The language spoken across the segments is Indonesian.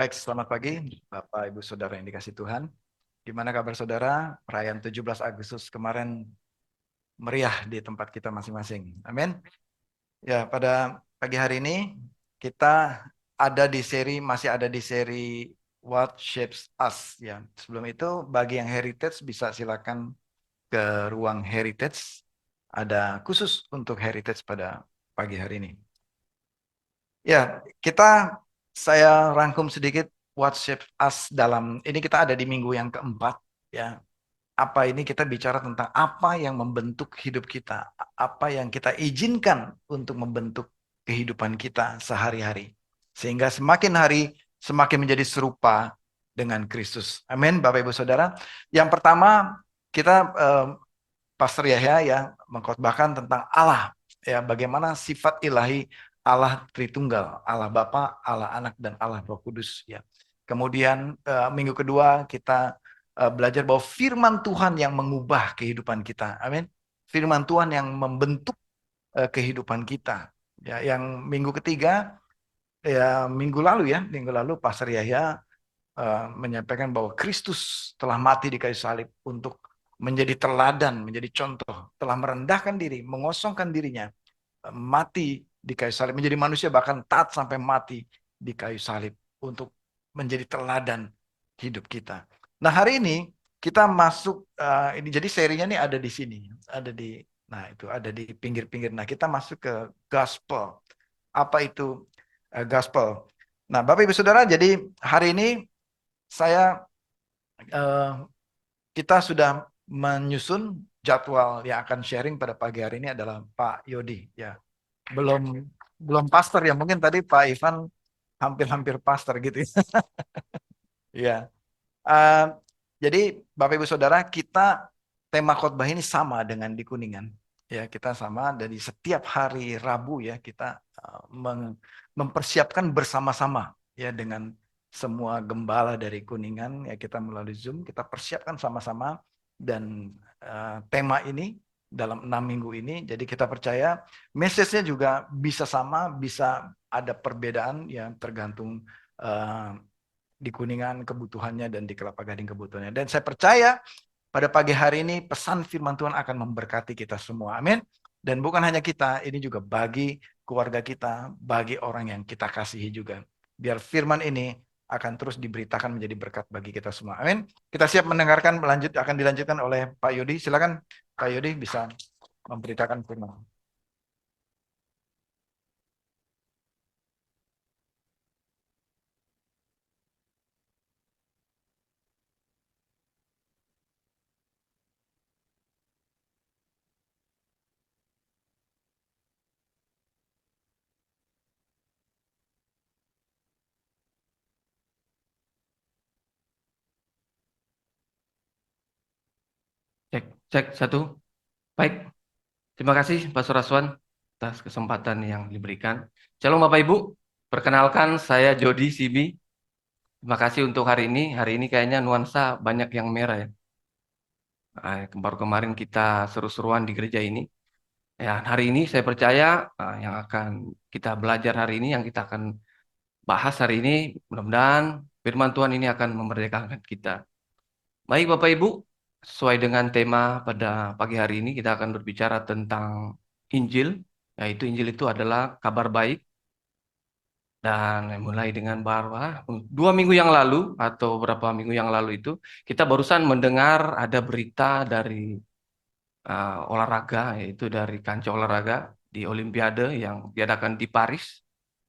Baik, selamat pagi Bapak Ibu Saudara yang dikasih Tuhan. Gimana kabar saudara? Perayaan 17 Agustus kemarin meriah di tempat kita masing-masing. Amin. Ya, pada pagi hari ini kita masih ada di seri What Shapes Us ya. Sebelum itu bagi yang heritage bisa silakan ke ruang heritage. Ada khusus untuk heritage pada pagi hari ini. Ya, saya rangkum sedikit what shapes us dalam ini kita ada di minggu yang keempat ya. Apa ini kita bicara tentang apa yang membentuk hidup kita, apa yang kita izinkan untuk membentuk kehidupan kita sehari-hari. Sehingga semakin hari semakin menjadi serupa dengan Kristus. Amin, Bapak Ibu Saudara. Yang pertama kita Pastor Yahya ya mengkhotbahkan tentang Allah ya, bagaimana sifat ilahi Allah Tritunggal, Allah Bapa, Allah Anak dan Allah Roh Kudus ya. Kemudian minggu kedua kita belajar bahwa firman Tuhan yang mengubah kehidupan kita. Amin. Firman Tuhan yang membentuk kehidupan kita. Ya, yang minggu ketiga ya minggu lalu Pastor Yahya menyampaikan bahwa Kristus telah mati di kayu salib untuk menjadi teladan, menjadi contoh, telah merendahkan diri, mengosongkan dirinya, mati di kayu salib, menjadi manusia bahkan taat sampai mati di kayu salib untuk menjadi teladan hidup kita. Nah, hari ini kita masuk ini jadi serinya nih ada di sini, ada di pinggir-pinggir. Nah, kita masuk ke gospel. Apa itu gospel? Nah, Bapak Ibu Saudara, jadi hari ini saya eh, kita sudah menyusun jadwal yang akan sharing pada pagi hari ini adalah Pak Yodi ya. Belum belum pastor ya, mungkin tadi Pak Ivan hampir-hampir pastor gitu ya. Ya. Eh, jadi Bapak Ibu Saudara, kita tema khotbah ini sama dengan di Kuningan. Ya, kita sama dari setiap hari Rabu ya kita mempersiapkan bersama-sama ya dengan semua gembala dari Kuningan ya, kita melalui Zoom kita persiapkan sama-sama dan tema ini dalam 6 minggu ini. Jadi kita percaya message-nya juga bisa sama, bisa ada perbedaan yang tergantung eh, di Kuningan kebutuhannya dan di Kelapa Gading kebutuhannya. Dan saya percaya pada pagi hari ini pesan firman Tuhan akan memberkati kita semua. Amin. Dan bukan hanya kita, ini juga bagi keluarga kita, bagi orang yang kita kasihi juga. Biar firman ini akan terus diberitakan menjadi berkat bagi kita semua. Amin. Kita siap mendengarkan, akan dilanjutkan oleh Pak Yodi. Silakan Pak Yodi bisa memberitakan firman. Cek, cek satu. Baik, terima kasih Pak Suraswan atas kesempatan yang diberikan. Shalom Bapak Ibu, perkenalkan saya Jody Sibi. Terima kasih untuk hari ini. Hari ini kayaknya nuansa banyak yang merah ya. Baru kemarin kita seru-seruan di gereja ini. Ya, hari ini saya percaya yang akan kita belajar hari ini, yang kita akan bahas hari ini, mudah-mudahan firman Tuhan ini akan memerdekakan kita. Baik Bapak Ibu, sesuai dengan tema pada pagi hari ini kita akan berbicara tentang Injil, yaitu Injil itu adalah kabar baik. Dan mulai dengan bahwa 2 minggu yang lalu atau beberapa minggu yang lalu itu kita barusan mendengar ada berita dari olahraga, yaitu dari kancah olahraga di Olimpiade yang diadakan di Paris.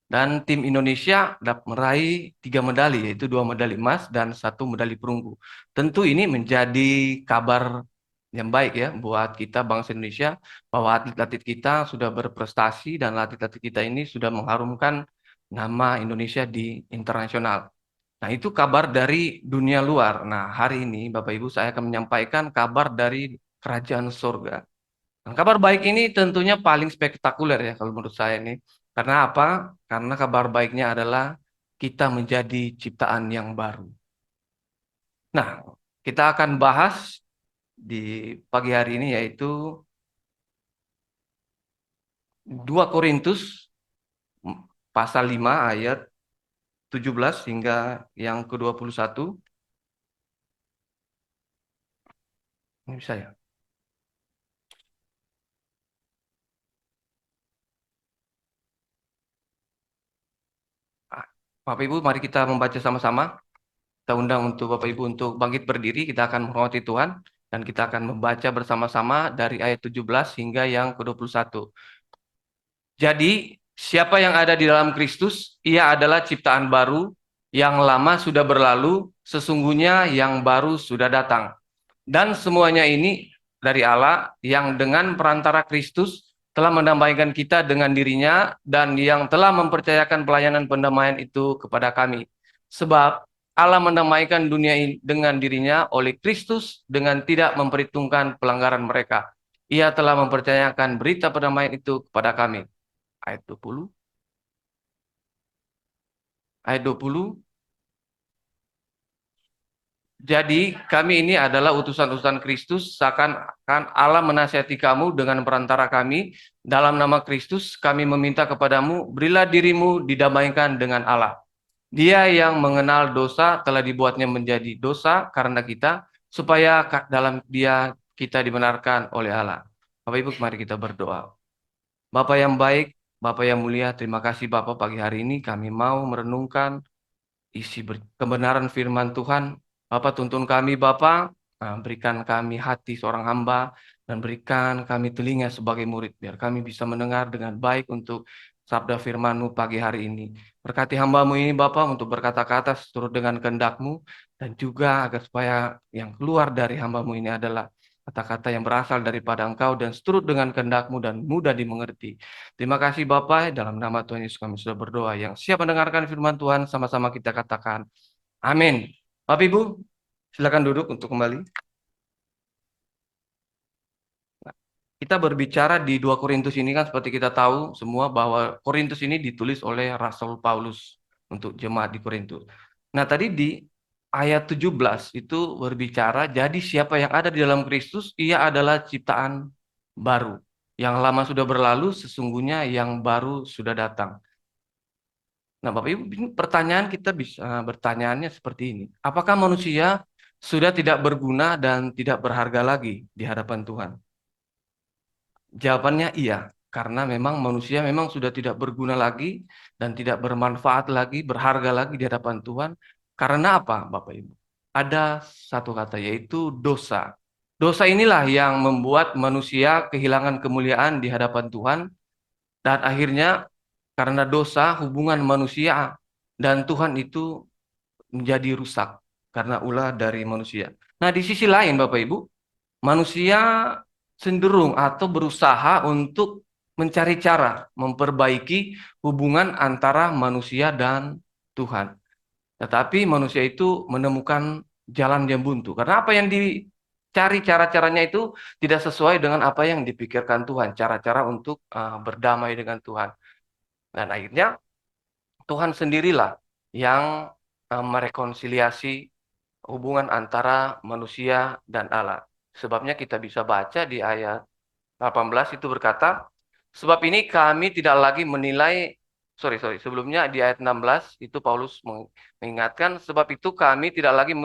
Dan tim Indonesia dapat meraih 3 medali, yaitu 2 medali emas dan 1 medali perunggu. Tentu ini menjadi kabar yang baik ya buat kita bangsa Indonesia, bahwa atlet-atlet kita sudah berprestasi dan atlet-atlet kita ini sudah mengharumkan nama Indonesia di internasional. Nah, itu kabar dari dunia luar. Nah, hari ini Bapak Ibu saya akan menyampaikan kabar dari kerajaan surga. Nah, kabar baik ini tentunya paling spektakuler ya kalau menurut saya ini. Karena apa? Karena kabar baiknya adalah kita menjadi ciptaan yang baru. Nah, kita akan bahas di pagi hari ini yaitu 2 Korintus pasal 5 ayat 17 hingga yang ke-21. Ini bisa ya? Ah, Bapak Ibu, mari kita membaca sama-sama. Kita undang untuk Bapak Ibu untuk bangkit berdiri. Kita akan menghormati Tuhan dan kita akan membaca bersama-sama dari ayat 17 hingga yang ke-21. Jadi, siapa yang ada di dalam Kristus, ia adalah ciptaan baru, yang lama sudah berlalu, sesungguhnya yang baru sudah datang. Dan semuanya ini dari Allah yang dengan perantara Kristus telah mendamaikan kita dengan dirinya dan yang telah mempercayakan pelayanan pendamaian itu kepada kami. Sebab Allah mendamaikan dunia ini dengan dirinya oleh Kristus dengan tidak memperhitungkan pelanggaran mereka. Ia telah mempercayakan berita pendamaian itu kepada kami. Ayat 20. Ayat 20. Jadi kami ini adalah utusan-utusan Kristus, seakan-akan Allah menasihati kamu dengan perantara kami. Dalam nama Kristus kami meminta kepadamu, berilah dirimu didamaikan dengan Allah. Dia yang mengenal dosa telah dibuatnya menjadi dosa karena kita, supaya dalam dia kita dibenarkan oleh Allah. Bapak Ibu, mari kita berdoa. Bapak yang baik, Bapak yang mulia, terima kasih Bapak pagi hari ini kami mau merenungkan isi kebenaran firman Tuhan. Bapak tuntun kami Bapak, berikan kami hati seorang hamba, dan berikan kami telinga sebagai murid, biar kami bisa mendengar dengan baik untuk sabda firman-Mu pagi hari ini. Berkati hamba-Mu ini Bapak untuk berkata-kata seturut dengan kehendak-Mu, dan juga agar supaya yang keluar dari hamba-Mu ini adalah kata-kata yang berasal daripada Engkau dan seturut dengan kehendak-Mu dan mudah dimengerti. Terima kasih Bapak, dalam nama Tuhan Yesus kami sudah berdoa. Yang siap mendengarkan firman Tuhan, sama-sama kita katakan, amin. Bapak Ibu, silakan duduk untuk kembali. Kita berbicara di 2 Korintus ini kan seperti kita tahu semua bahwa Korintus ini ditulis oleh Rasul Paulus untuk jemaat di Korintus. Nah tadi di ayat 17 itu berbicara, jadi siapa yang ada di dalam Kristus, ia adalah ciptaan baru. Yang lama sudah berlalu, sesungguhnya yang baru sudah datang. Nah, Bapak Ibu, pertanyaan kita bisa bertanyaannya seperti ini. Apakah manusia sudah tidak berguna dan tidak berharga lagi di hadapan Tuhan? Jawabannya iya, karena memang manusia memang sudah tidak berguna lagi dan tidak bermanfaat lagi, berharga lagi di hadapan Tuhan. Karena apa, Bapak Ibu? Ada satu kata, yaitu dosa. Dosa inilah yang membuat manusia kehilangan kemuliaan di hadapan Tuhan, dan akhirnya karena dosa, hubungan manusia dan Tuhan itu menjadi rusak karena ulah dari manusia. Nah, di sisi lain Bapak Ibu, manusia cenderung atau berusaha untuk mencari cara memperbaiki hubungan antara manusia dan Tuhan. Tetapi manusia itu menemukan jalan yang buntu. Karena apa yang dicari cara-caranya itu tidak sesuai dengan apa yang dipikirkan Tuhan. Cara-cara untuk berdamai dengan Tuhan. Dan akhirnya Tuhan sendirilah yang merekonsiliasi hubungan antara manusia dan Allah. Sebabnya kita bisa baca di ayat 18 itu berkata, sebab ini kami tidak lagi menilai, sebelumnya di ayat 16 itu Paulus mengingatkan, sebab itu kami tidak lagi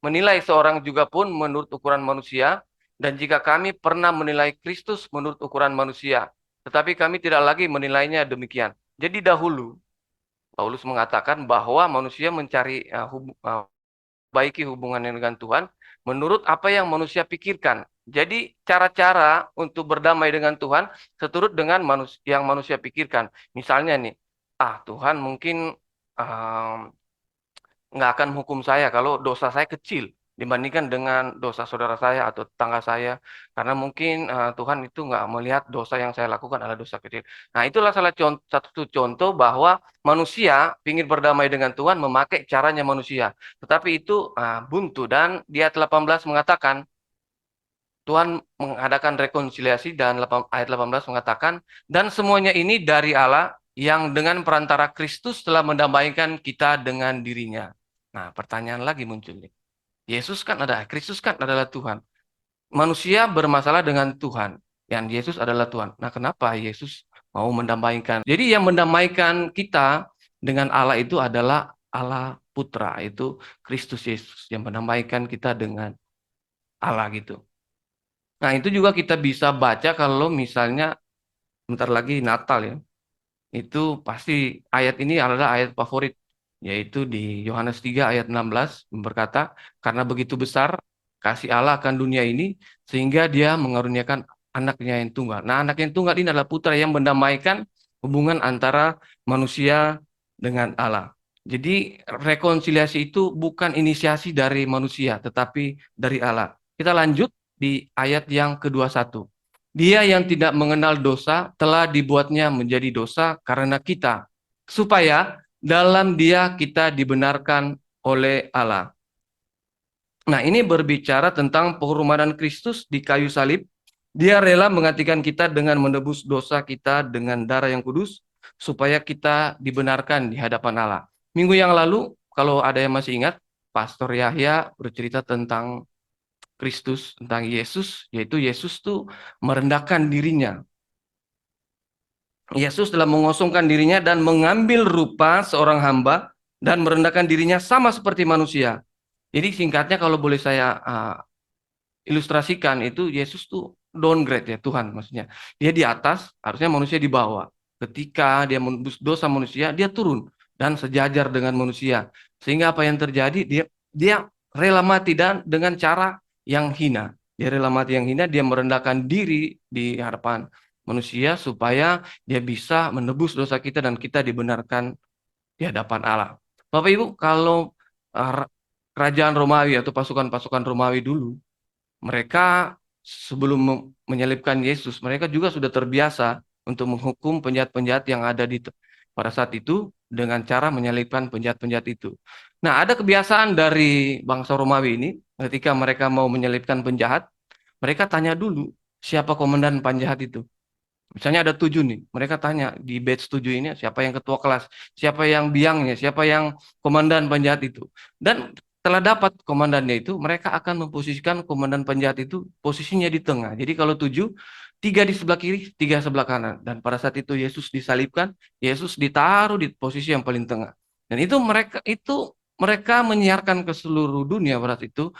menilai seorang juga pun menurut ukuran manusia, dan jika kami pernah menilai Kristus menurut ukuran manusia, tetapi kami tidak lagi menilainya demikian. Jadi dahulu, Paulus mengatakan bahwa manusia mencari baiki hubungannya dengan Tuhan menurut apa yang manusia pikirkan. Jadi cara-cara untuk berdamai dengan Tuhan seturut dengan yang manusia pikirkan. Misalnya nih, Tuhan mungkin nggak akan hukum saya kalau dosa saya kecil dibandingkan dengan dosa saudara saya atau tetangga saya. Karena mungkin Tuhan itu nggak melihat dosa yang saya lakukan adalah dosa kecil. Nah, itulah satu contoh bahwa manusia ingin berdamai dengan Tuhan memakai caranya manusia. Tetapi itu buntu, dan di ayat 18 mengatakan, Tuhan mengadakan rekonsiliasi, dan ayat 18 mengatakan, dan semuanya ini dari Allah yang dengan perantara Kristus telah mendamaikan kita dengan dirinya. Nah, pertanyaan lagi muncul nih. Kristus kan adalah Tuhan. Manusia bermasalah dengan Tuhan, dan Yesus adalah Tuhan. Nah, kenapa Yesus mau mendamaikan? Jadi yang mendamaikan kita dengan Allah itu adalah Allah Putra, itu Kristus Yesus yang menamaikan kita dengan Allah gitu. Nah, itu juga kita bisa baca kalau misalnya bentar lagi Natal ya. Itu pasti ayat ini adalah ayat favorit, yaitu di Yohanes 3 ayat 16 berkata, karena begitu besar kasih Allah akan dunia ini, sehingga dia mengaruniakan anaknya yang tunggal. Nah, anak yang tunggal ini adalah putra yang mendamaikan hubungan antara manusia dengan Allah. Jadi rekonsiliasi itu bukan inisiasi dari manusia, tetapi dari Allah. Kita lanjut di ayat yang ke-21. Dia yang tidak mengenal dosa telah dibuatnya menjadi dosa karena kita, supaya dalam dia kita dibenarkan oleh Allah. Nah, ini berbicara tentang pengorbanan Kristus di kayu salib. Dia rela menggantikan kita dengan menebus dosa kita dengan darah yang kudus, supaya kita dibenarkan di hadapan Allah. Minggu yang lalu, kalau ada yang masih ingat, Pastor Yahya bercerita tentang Kristus, tentang Yesus, yaitu Yesus tuh merendahkan dirinya. Yesus telah mengosongkan dirinya dan mengambil rupa seorang hamba dan merendahkan dirinya sama seperti manusia. Jadi singkatnya kalau boleh saya ilustrasikan itu Yesus tuh downgrade ya Tuhan maksudnya. Dia di atas, harusnya manusia di bawah. Ketika dia menebus dosa manusia, dia turun dan sejajar dengan manusia. Sehingga apa yang terjadi? Dia rela mati dan dengan cara yang hina. Dia rela mati yang hina, dia merendahkan diri di hadapan manusia supaya dia bisa menebus dosa kita dan kita dibenarkan di hadapan Allah. Bapak Ibu, kalau uh, kerajaan Romawi atau pasukan-pasukan Romawi dulu mereka sebelum menyalibkan Yesus, mereka juga sudah terbiasa untuk menghukum penjahat-penjahat yang ada pada saat itu dengan cara menyalibkan penjahat-penjahat itu. Nah, ada kebiasaan dari bangsa Romawi ini, ketika mereka mau menyalibkan penjahat, mereka tanya dulu siapa komandan penjahat itu. Misalnya ada 7 nih, mereka tanya di batch 7 ini siapa yang ketua kelas, siapa yang biangnya, siapa yang komandan penjahat itu. Dan setelah dapat komandannya itu, mereka akan memposisikan komandan penjahat itu posisinya di tengah. Jadi kalau 7, 3 di sebelah kiri, 3 sebelah kanan. Dan pada saat itu Yesus disalibkan, Yesus ditaruh di posisi yang paling tengah. Dan itu mereka menyiarkan ke seluruh dunia pada saat itu.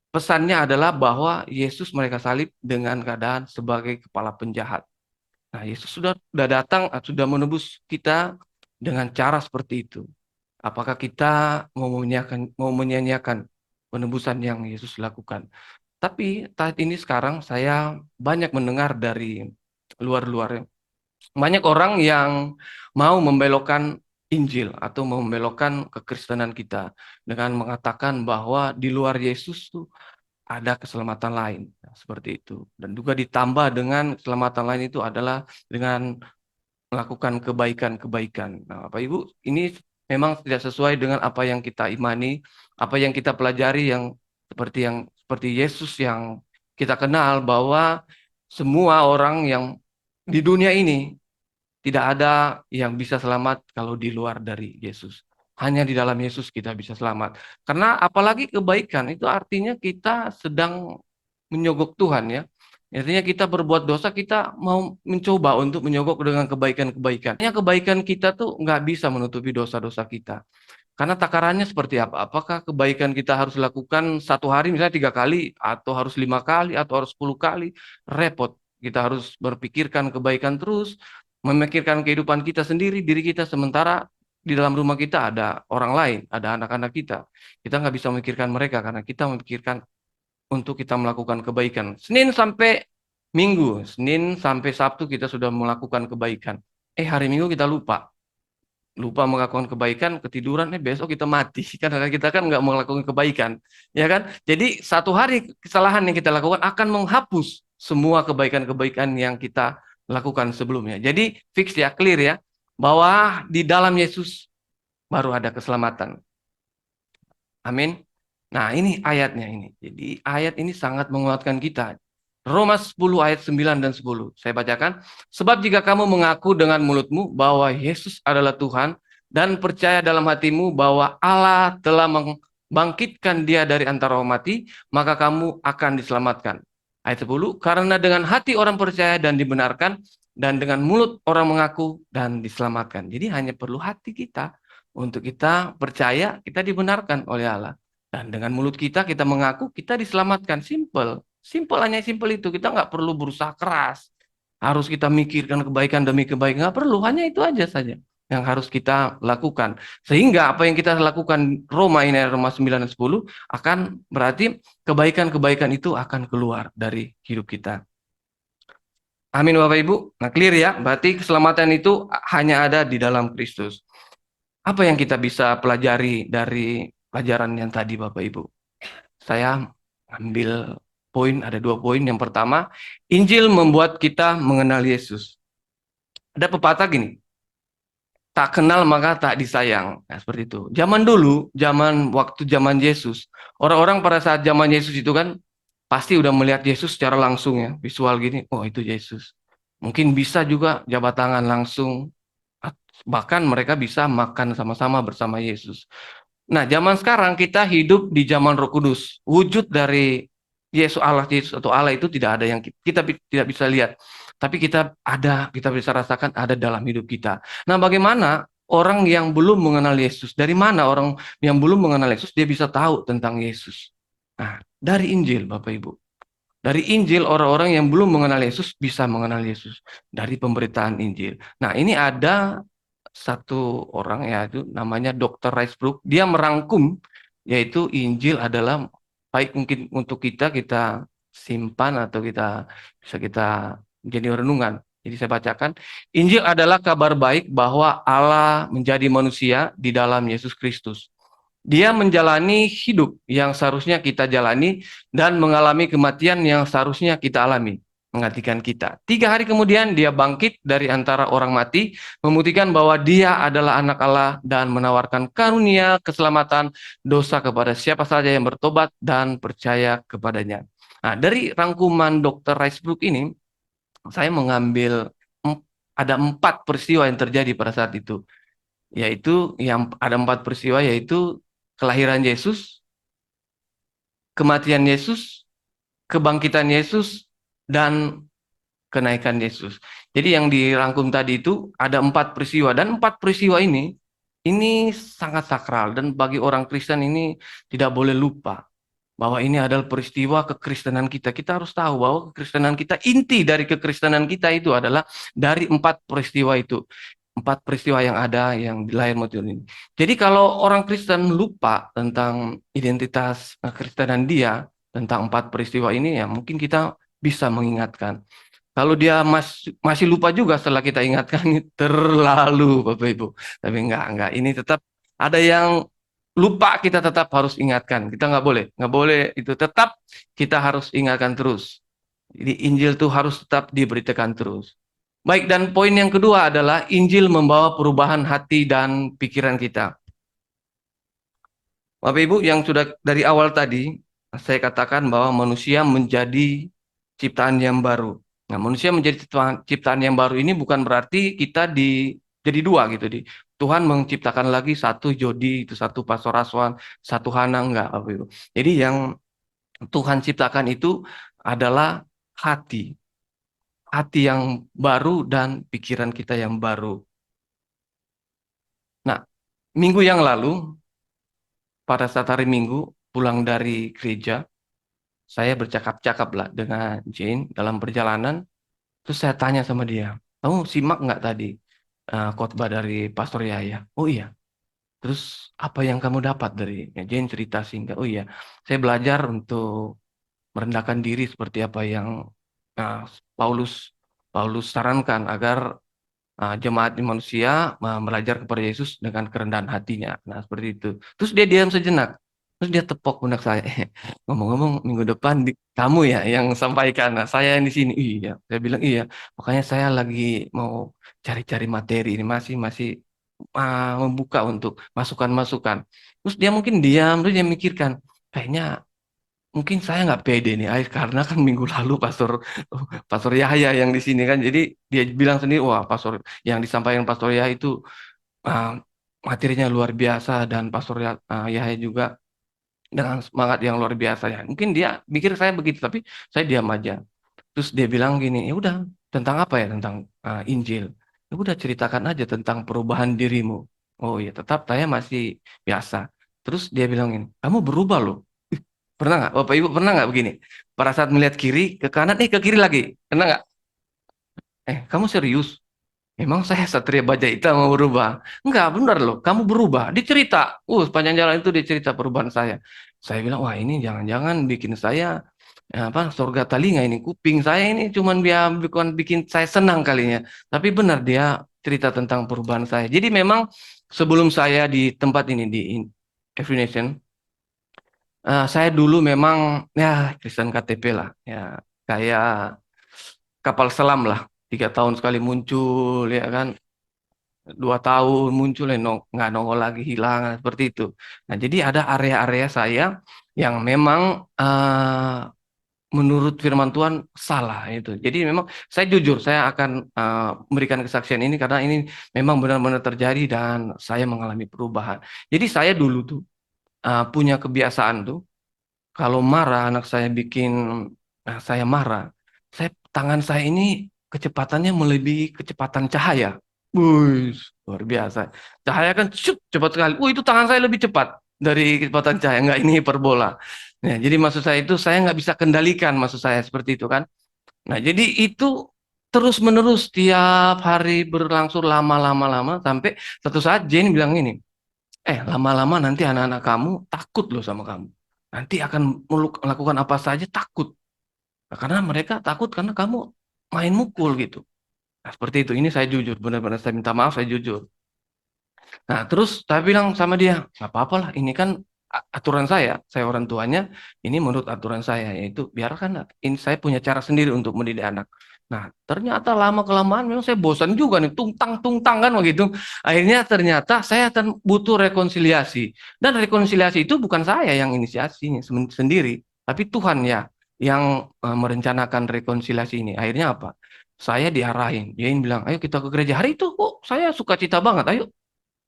Pesannya adalah bahwa Yesus mereka salib dengan keadaan sebagai kepala penjahat. Nah, Yesus sudah datang, sudah menebus kita dengan cara seperti itu. Apakah kita mau menyanyiakan penebusan yang Yesus lakukan? Tapi saat ini sekarang saya banyak mendengar dari luar-luar, banyak orang yang mau membelokkan Injil atau membelokkan kekristenan kita dengan mengatakan bahwa di luar Yesus tuh ada keselamatan lain. Nah, seperti itu. Dan juga ditambah dengan keselamatan lain itu adalah dengan melakukan kebaikan-kebaikan. Nah, Bapak Ibu, ini memang tidak sesuai dengan apa yang kita imani, apa yang kita pelajari yang seperti Yesus yang kita kenal bahwa semua orang yang di dunia ini tidak ada yang bisa selamat kalau di luar dari Yesus. Hanya di dalam Yesus kita bisa selamat. Karena apalagi kebaikan, itu artinya kita sedang menyogok Tuhan ya. Artinya kita berbuat dosa, kita mau mencoba untuk menyogok dengan kebaikan-kebaikan. Hanya kebaikan kita tuh nggak bisa menutupi dosa-dosa kita. Karena takarannya seperti apa? Apakah kebaikan kita harus lakukan satu hari misalnya 3 kali, atau harus 5 kali, atau harus 10 kali? Repot. Kita harus berpikirkan kebaikan terus, memikirkan kehidupan kita sendiri, diri kita, sementara di dalam rumah kita ada orang lain, ada anak-anak kita. Kita nggak bisa memikirkan mereka karena kita memikirkan untuk kita melakukan kebaikan. Senin sampai Minggu, Senin sampai Sabtu kita sudah melakukan kebaikan. Hari Minggu kita lupa melakukan kebaikan, ketiduran, besok kita mati. Karena kita kan nggak melakukan kebaikan, ya kan? Jadi satu hari kesalahan yang kita lakukan akan menghapus semua kebaikan-kebaikan yang kita lakukan sebelumnya. Jadi fix ya, clear ya, bahwa di dalam Yesus baru ada keselamatan. Amin. Nah, ini ayatnya ini. Jadi ayat ini sangat menguatkan kita. Roma 10 ayat 9 dan 10. Saya bacakan. Sebab jika kamu mengaku dengan mulutmu bahwa Yesus adalah Tuhan dan percaya dalam hatimu bahwa Allah telah membangkitkan dia dari antara orang mati, maka kamu akan diselamatkan. Ayat 10. Karena dengan hati orang percaya dan dibenarkan, dan dengan mulut orang mengaku dan diselamatkan. Jadi hanya perlu hati kita Untuk kita percaya, kita dibenarkan oleh Allah. Dan dengan mulut kita mengaku, kita diselamatkan. Simple. Simple, hanya simple itu. Kita nggak perlu berusaha keras. Harus kita mikirkan kebaikan demi kebaikan. Nggak perlu, hanya itu aja saja yang harus kita lakukan. Sehingga apa yang kita lakukan Roma 9 dan 10 akan berarti kebaikan-kebaikan itu akan keluar dari hidup kita. Amin Bapak Ibu. Nah, clear ya. Berarti keselamatan itu hanya ada di dalam Kristus. Apa yang kita bisa pelajari dari pelajaran yang tadi Bapak Ibu? Saya ambil poin, ada 2 poin. Yang pertama, Injil membuat kita mengenal Yesus. Ada pepatah gini, tak kenal maka tak disayang. Nah, seperti itu. Zaman dulu, zaman Yesus, orang-orang pada saat zaman Yesus itu kan pasti udah melihat Yesus secara langsung ya, visual gini, oh itu Yesus. Mungkin bisa juga jabat tangan langsung, bahkan mereka bisa makan sama-sama bersama Yesus. Nah, zaman sekarang kita hidup di zaman Roh Kudus. Wujud dari Yesus atau Allah itu tidak ada yang kita tidak bisa lihat. Tapi kita bisa rasakan ada dalam hidup kita. Nah, bagaimana orang yang belum mengenal Yesus? Dari mana orang yang belum mengenal Yesus dia bisa tahu tentang Yesus? Nah, dari Injil, Bapak Ibu. Dari Injil, orang-orang yang belum mengenal Yesus bisa mengenal Yesus dari pemberitaan Injil. Nah, ini ada satu orang ya itu namanya Dr. Ricebrook. Dia merangkum yaitu Injil adalah baik mungkin untuk kita simpan atau bisa kita jadi renungan. Jadi saya bacakan, Injil adalah kabar baik bahwa Allah menjadi manusia di dalam Yesus Kristus. Dia menjalani hidup yang seharusnya kita jalani dan mengalami kematian yang seharusnya kita alami, menggantikan kita. 3 hari kemudian dia bangkit dari antara orang mati, membuktikan bahwa dia adalah anak Allah dan menawarkan karunia keselamatan dosa kepada siapa saja yang bertobat dan percaya kepadanya. Nah, dari rangkuman Dr. Ricebrook ini, saya mengambil ada 4 peristiwa yang terjadi pada saat itu, yaitu yang ada 4 peristiwa yaitu kelahiran Yesus, kematian Yesus, kebangkitan Yesus, dan kenaikan Yesus. Jadi yang dirangkum tadi itu ada 4 peristiwa dan 4 peristiwa ini sangat sakral dan bagi orang Kristen ini tidak boleh lupa bahwa ini adalah peristiwa kekristenan kita. Kita harus tahu bahwa kekristenan kita, inti dari kekristenan kita itu adalah dari 4 peristiwa itu. 4 peristiwa yang ada yang di layar modul ini. Jadi kalau orang Kristen lupa tentang identitas kekristenan dia, tentang 4 peristiwa ini, ya mungkin kita bisa mengingatkan. Kalau dia masih lupa juga setelah kita ingatkan, ini terlalu Bapak Ibu. Tapi enggak. Ini tetap ada yang lupa, kita tetap harus ingatkan. Kita nggak boleh itu tetap kita harus ingatkan terus. Jadi Injil itu harus tetap diberitakan terus. Baik, dan poin yang kedua adalah Injil membawa perubahan hati dan pikiran kita. Bapak Ibu, yang sudah dari awal tadi, saya katakan bahwa manusia menjadi ciptaan yang baru. Nah, manusia menjadi ciptaan yang baru ini bukan berarti kita jadi 2 gitu. Tuhan menciptakan lagi satu Jody, itu satu Pastor Aswan, satu Hana, enggak Bapak Ibu. Jadi yang Tuhan ciptakan itu adalah hati. Hati yang baru dan pikiran kita yang baru. Nah, minggu yang lalu, pada saat hari Minggu, pulang dari gereja, saya bercakap-cakap lah dengan Jane dalam perjalanan. Terus saya tanya sama dia, kamu simak nggak tadi khotbah dari Pastor Yahya? Oh iya. Terus apa yang kamu dapat dari Jane cerita singkat? Oh iya, saya belajar untuk merendahkan diri seperti apa yang uh, Paulus Paulus sarankan agar jemaat manusia belajar kepada Yesus dengan kerendahan hatinya. Nah, seperti itu. Terus dia diam sejenak. Terus dia tepok pundak saya. Ngomong-ngomong, minggu depan kamu ya yang sampaikan. Nah, saya yang di sini. Iya, saya bilang iya. Makanya saya lagi mau cari-cari materi ini masih membuka untuk masukan-masukan. Terus dia mungkin diam, terus dia mikirkan, kayaknya mungkin saya nggak pede nih, karena kan minggu lalu Pastor Yahya yang di sini kan, jadi dia bilang sendiri, wah Pastor yang disampaikan Pastor Yahya itu uh, materinya luar biasa dan Yahya juga dengan semangat yang luar biasa ya. Mungkin dia mikir saya begitu, tapi saya diam aja. Terus dia bilang gini, ya udah tentang apa ya, tentang Injil. Ya udah ceritakan aja tentang perubahan dirimu. Oh iya, tetap saya masih biasa. Terus dia bilang ini, kamu berubah loh. Ih, pernah nggak, Bapak Ibu pernah nggak begini? Pada saat melihat kiri, ke kanan, ke kiri lagi. Pernah nggak? Kamu serius? Emang saya Satria Baja Hitam mau berubah? Enggak, benar loh. Kamu berubah. Dia cerita. Sepanjang jalan itu dia cerita perubahan saya. Saya bilang, wah ini jangan-jangan bikin saya apa surga telinga ini kuping saya ini cuman biar bukan bikin saya senang kalinya. Tapi benar dia cerita tentang perubahan saya. Jadi memang sebelum saya di tempat ini di Every Nation, saya dulu memang ya Kristen KTP lah. Ya kayak kapal selam lah. 3 tahun sekali muncul ya kan, 2 tahun muncul ya nggak nongol lagi hilang seperti itu. Nah jadi ada area-area saya yang memang menurut firman Tuhan salah itu. Jadi memang saya jujur saya akan memberikan kesaksian ini karena ini memang benar-benar terjadi dan saya mengalami perubahan. Jadi saya dulu tuh punya kebiasaan tuh kalau marah anak saya bikin saya marah, tangan saya ini kecepatannya melebihi kecepatan cahaya. Wih, luar biasa. Cahaya kan shoot, cepat sekali. Itu tangan saya lebih cepat dari kecepatan cahaya. Enggak, ini hiperbola. Nah, jadi maksud saya itu saya nggak bisa kendalikan maksud saya seperti itu kan. Nah, jadi itu terus menerus tiap hari berlangsung lama-lama sampai satu saat Jane bilang ini, lama-lama nanti anak-anak kamu takut loh sama kamu. Nanti akan melakukan apa saja takut. Nah, karena mereka takut karena kamu main mukul gitu. Nah, seperti itu. Ini saya jujur, benar-benar saya minta maaf, saya jujur. Nah, terus saya bilang sama dia, nggak apa-apa lah, ini kan aturan saya orang tuanya, ini menurut aturan saya, yaitu biarkan ini saya punya cara sendiri untuk mendidik anak. Nah, ternyata lama-kelamaan memang saya bosan juga nih, tungtang-tungtang kan begitu. Akhirnya ternyata saya akan butuh rekonsiliasi. Dan rekonsiliasi itu bukan saya yang inisiasinya sendiri, tapi Tuhan ya yang merencanakan rekonsiliasi ini. Akhirnya apa? Saya diarahin, dia bilang, ayo kita ke gereja. Hari itu kok saya sukacita banget, ayo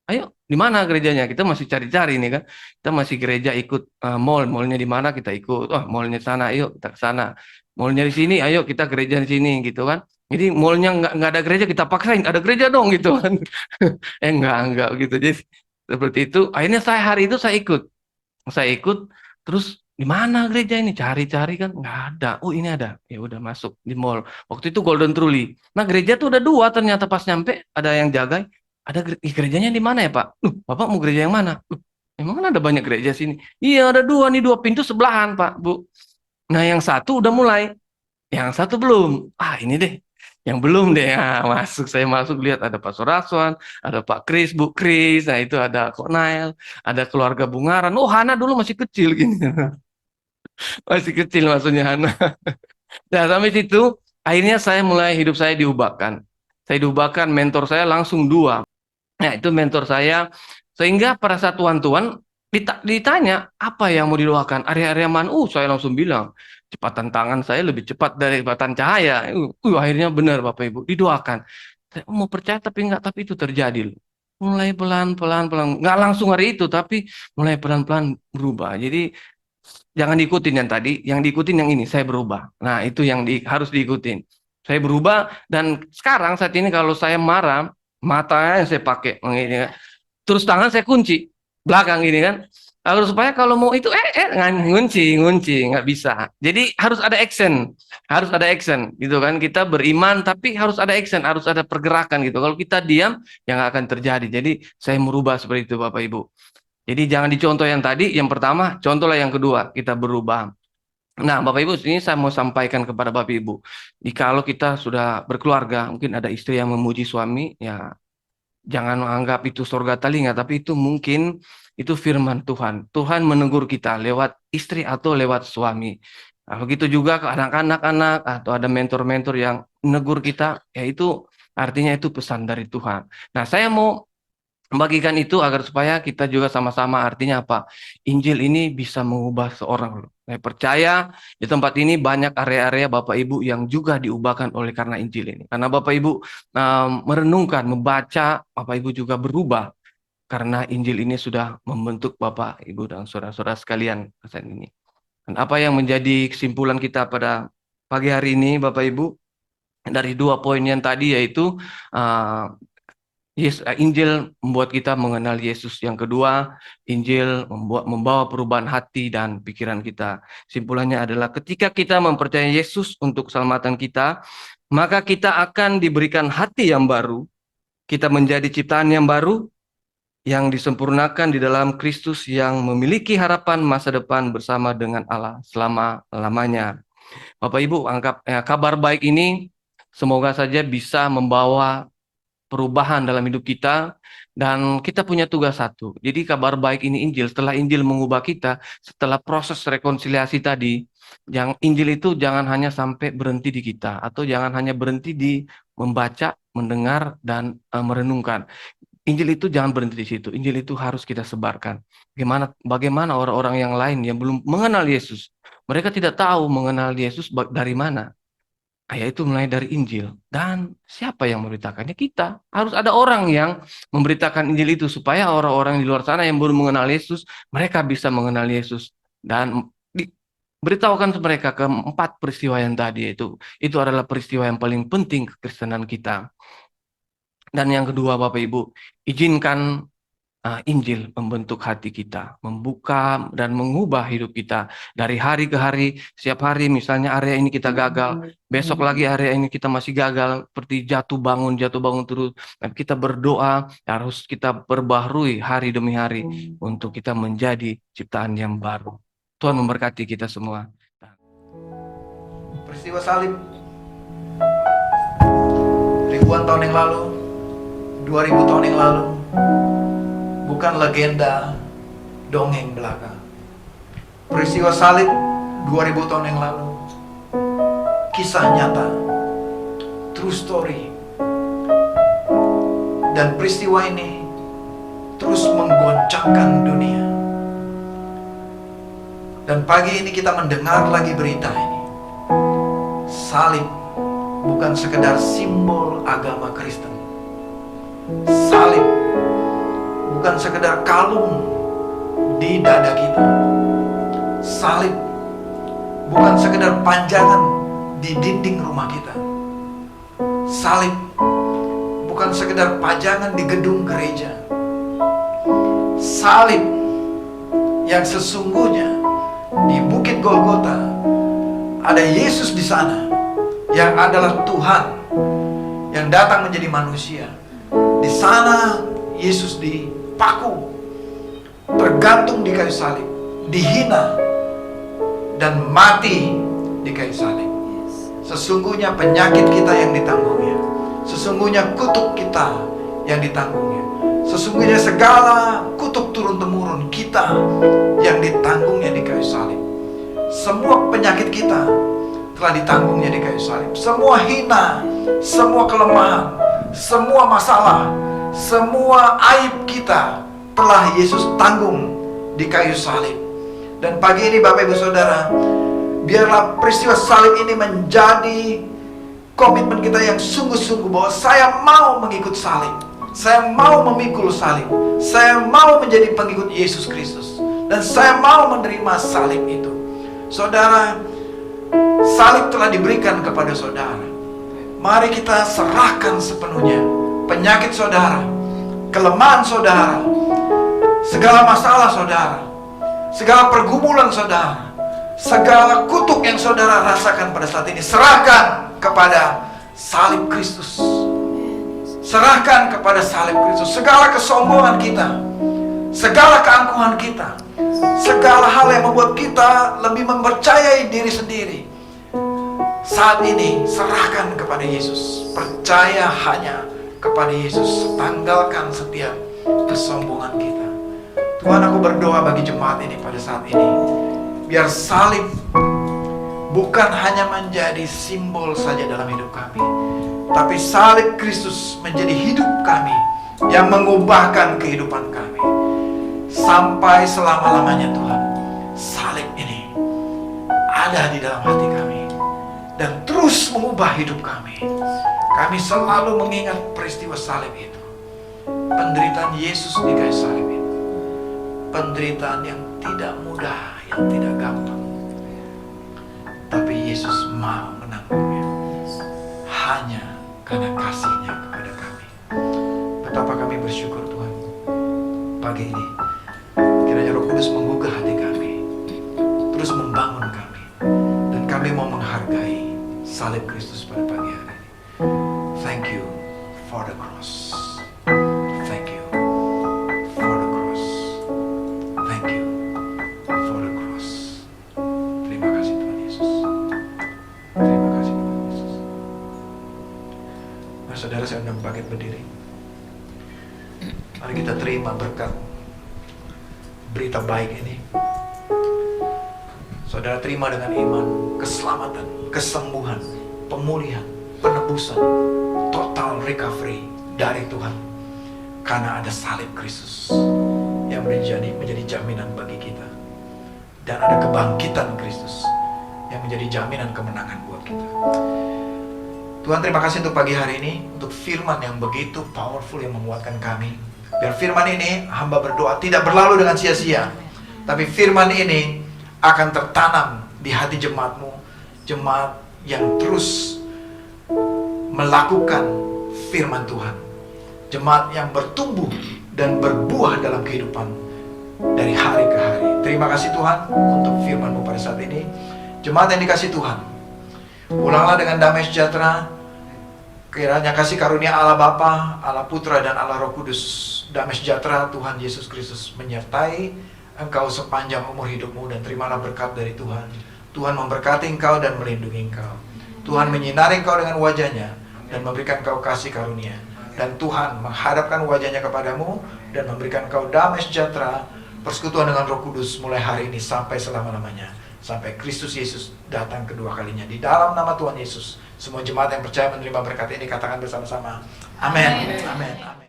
ayo di mana gerejanya? Kita masih cari-cari nih kan. Kita masih gereja ikut mallnya di mana kita ikut. Oh, mallnya sana, ayo kita ke sana. Mallnya di sini, ayo kita gereja di sini gitu kan. Jadi mallnya nggak ada gereja kita paksain ada gereja dong gitu kan. Enggak gitu. Jadi seperti itu. Akhirnya saya hari itu saya ikut terus di mana gereja ini cari-cari kan nggak ada. Oh ini ada, ya udah masuk di mall. Waktu itu Golden Truly. Nah gereja tuh udah dua ternyata pas nyampe ada yang jaga. Ada gerejanya di mana ya Pak? Bapak mau gereja yang mana? Emang kan ada banyak gereja sini. Iya ada dua nih, dua pintu sebelahan Pak Bu. Nah yang satu udah mulai, yang satu belum. Ini deh. Yang belum deh, masuk. Saya masuk lihat ada Pak Soraswan, ada Pak Kris, Bu Kris, nah itu ada Kok Nail, ada keluarga Bungaran. Oh Hana dulu masih kecil gini, masih kecil maksudnya Hana. Nah sampai situ, akhirnya saya mulai hidup saya diubahkan. Saya diubahkan, mentor saya langsung dua. Nah itu mentor saya, sehingga pada saat tuan-tuan ditanya apa yang mau didoakan, area-area mana? Saya langsung bilang, kecepatan tangan saya lebih cepat dari kecepatan cahaya. Akhirnya benar Bapak Ibu, didoakan. Saya mau percaya tapi enggak, tapi itu terjadi loh. Mulai pelan-pelan, nggak langsung hari itu, tapi mulai pelan-pelan berubah. Jadi jangan diikutin yang tadi, yang diikutin yang ini, saya berubah. Nah itu yang harus diikutin. Saya berubah dan sekarang saat ini kalau saya marah, mata yang saya pakai, terus tangan saya kunci belakang ini kan. Lalu supaya kalau mau itu ngunci nggak bisa. Jadi harus ada action gitu kan. Kita beriman tapi harus ada action, harus ada pergerakan gitu. Kalau kita diam yang akan terjadi. Jadi saya merubah seperti itu Bapak Ibu. Jadi jangan dicontoh yang tadi, yang pertama, contohlah yang kedua, kita berubah. Nah, Bapak Ibu, ini saya mau sampaikan kepada Bapak Ibu. Kalau kita sudah berkeluarga, mungkin ada istri yang memuji suami, ya jangan menganggap itu surga telinga, tapi itu mungkin itu firman Tuhan. Tuhan menegur kita lewat istri atau lewat suami. Nah, begitu juga ke anak-anak atau ada mentor-mentor yang menegur kita, ya itu artinya itu pesan dari Tuhan. Nah, saya mau membagikan itu agar supaya kita juga sama-sama artinya apa? Injil ini bisa mengubah seorang. Saya percaya di tempat ini banyak area-area Bapak Ibu yang juga diubahkan oleh karena Injil ini. Karena Bapak Ibu merenungkan, membaca, Bapak Ibu juga berubah karena Injil ini sudah membentuk Bapak Ibu dan saudara-saudara sekalian saat ini. Dan apa yang menjadi kesimpulan kita pada pagi hari ini Bapak Ibu dari dua poin yang tadi yaitu uh, Injil membuat kita mengenal Yesus. Yang kedua, Injil membawa perubahan hati dan pikiran kita. Simpulannya adalah ketika kita mempercayai Yesus untuk keselamatan kita, maka kita akan diberikan hati yang baru. Kita menjadi ciptaan yang baru yang disempurnakan di dalam Kristus yang memiliki harapan masa depan bersama dengan Allah selama-lamanya. Bapak Ibu, kabar baik ini semoga saja bisa membawa perubahan dalam hidup kita, dan kita punya tugas satu. Jadi kabar baik ini Injil, setelah Injil mengubah kita, setelah proses rekonsiliasi tadi, yang Injil itu jangan hanya sampai berhenti di kita, atau jangan hanya berhenti di membaca, mendengar, dan merenungkan. Injil itu jangan berhenti di situ. Injil itu harus kita sebarkan. Bagaimana orang-orang yang lain yang belum mengenal Yesus, mereka tidak tahu mengenal Yesus dari mana. Yaitu mulai dari Injil. Dan siapa yang memberitakannya? Kita. Harus ada orang yang memberitakan Injil itu supaya orang-orang di luar sana yang belum mengenal Yesus, mereka bisa mengenal Yesus. Dan beritahukan mereka keempat peristiwa yang tadi itu adalah peristiwa yang paling penting kekristenan kita. Dan yang kedua, Bapak Ibu, izinkan Injil membentuk hati kita, membuka dan mengubah hidup kita dari hari ke hari. Setiap hari misalnya area ini kita gagal, besok lagi area ini kita masih gagal, seperti jatuh bangun terus. Dan kita berdoa, harus kita perbaharui hari demi hari untuk kita menjadi ciptaan yang baru. Tuhan memberkati kita semua. Peristiwa salib ribuan tahun yang lalu, 2000 tahun yang lalu, bukan legenda dongeng belaka. Peristiwa salib 2000 tahun yang lalu, kisah nyata, true story. Dan peristiwa ini terus menggoncangkan dunia. Dan pagi ini kita mendengar lagi berita ini. Salib bukan sekedar simbol agama Kristen. Salib bukan sekedar kalung di dada kita. Salib bukan sekedar panjangan di dinding rumah kita. Salib bukan sekedar pajangan di gedung gereja. Salib yang sesungguhnya di Bukit Golgota ada Yesus di sana yang adalah Tuhan yang datang menjadi manusia. Di sana Yesus dipaku, tergantung di kayu salib, dihina, dan mati di kayu salib. Sesungguhnya penyakit kita yang ditanggungnya, sesungguhnya kutuk kita yang ditanggungnya, sesungguhnya segala kutuk turun-temurun kita yang ditanggungnya di kayu salib. Semua penyakit kita telah ditanggungnya di kayu salib. Semua hina, semua kelemahan, semua masalah, semua aib kita telah Yesus tanggung di kayu salib. Dan pagi ini Bapak Ibu Saudara, biarlah peristiwa salib ini menjadi komitmen kita yang sungguh-sungguh bahwa saya mau mengikut salib, saya mau memikul salib, saya mau menjadi pengikut Yesus Kristus, dan saya mau menerima salib itu. Saudara, salib telah diberikan kepada saudara. Mari kita serahkan sepenuhnya penyakit saudara, kelemahan saudara, segala masalah saudara, segala pergumulan saudara, segala kutuk yang saudara rasakan pada saat ini, serahkan kepada salib Kristus. Serahkan kepada salib Kristus. Segala kesombongan kita, segala keangkuhan kita, segala hal yang membuat kita lebih mempercayai diri sendiri, saat ini serahkan kepada Yesus. Percaya hanya kepada Yesus. Tanggalkan setiap kesombongan kita. Tuhan, aku berdoa bagi jemaat ini pada saat ini, biar salib bukan hanya menjadi simbol saja dalam hidup kami, tapi salib Kristus menjadi hidup kami, yang mengubahkan kehidupan kami sampai selama-lamanya. Tuhan, salib ini ada di dalam hati kami dan terus mengubah hidup kami. Kami selalu mengingat peristiwa salib itu, penderitaan Yesus di kayu salib itu, penderitaan yang tidak mudah, yang tidak gampang, tapi Yesus mau menanggungnya hanya karena kasih-Nya kepada kami. Betapa bersyukur Tuhan. Pagi ini, kiranya Roh Kudus menggugah hati kami, terus membangun kami, dan kami mau menghargai salib Kristus pada pagi hari ini. Thank you for the cross. Thank you for the cross. Thank you for the cross. Terima kasih Tuhan Yesus. Terima kasih Tuhan Yesus. Nah, saudara, saya undang bangkit berdiri. Mari kita terima berkat berita baik ini. Saudara terima dengan iman keselamatan, kesembuhan, pemulihan, penebusan, total recovery dari Tuhan. Karena ada salib Kristus yang menjadi jaminan bagi kita. Dan ada kebangkitan Kristus yang menjadi jaminan kemenangan buat kita. Tuhan, terima kasih untuk pagi hari ini, untuk firman yang begitu powerful yang menguatkan kami. Biar firman ini, hamba berdoa, tidak berlalu dengan sia-sia. Tapi firman ini akan tertanam di hati jemaat-Mu, jemaat yang terus melakukan firman Tuhan, jemaat yang bertumbuh dan berbuah dalam kehidupan dari hari ke hari. Terima kasih Tuhan untuk firman-Mu pada saat ini. Jemaat yang dikasih Tuhan, pulanglah dengan damai sejahtera. Kiranya kasih karunia Allah Bapa, Allah Putra, dan Allah Roh Kudus, damai sejahtera Tuhan Yesus Kristus menyertai engkau sepanjang umur hidupmu, dan terimalah berkat dari Tuhan. Tuhan memberkati engkau dan melindungi engkau. Tuhan menyinari engkau dengan wajahnya dan memberikan engkau kasih karunia. Dan Tuhan menghadapkan wajahnya kepadamu dan memberikan engkau damai sejahtera, persekutuan dengan Roh Kudus mulai hari ini sampai selama-lamanya. Sampai Kristus Yesus datang kedua kalinya. Di dalam nama Tuhan Yesus, semua jemaat yang percaya menerima berkat ini katakan bersama-sama. Amin. Amin. Amin.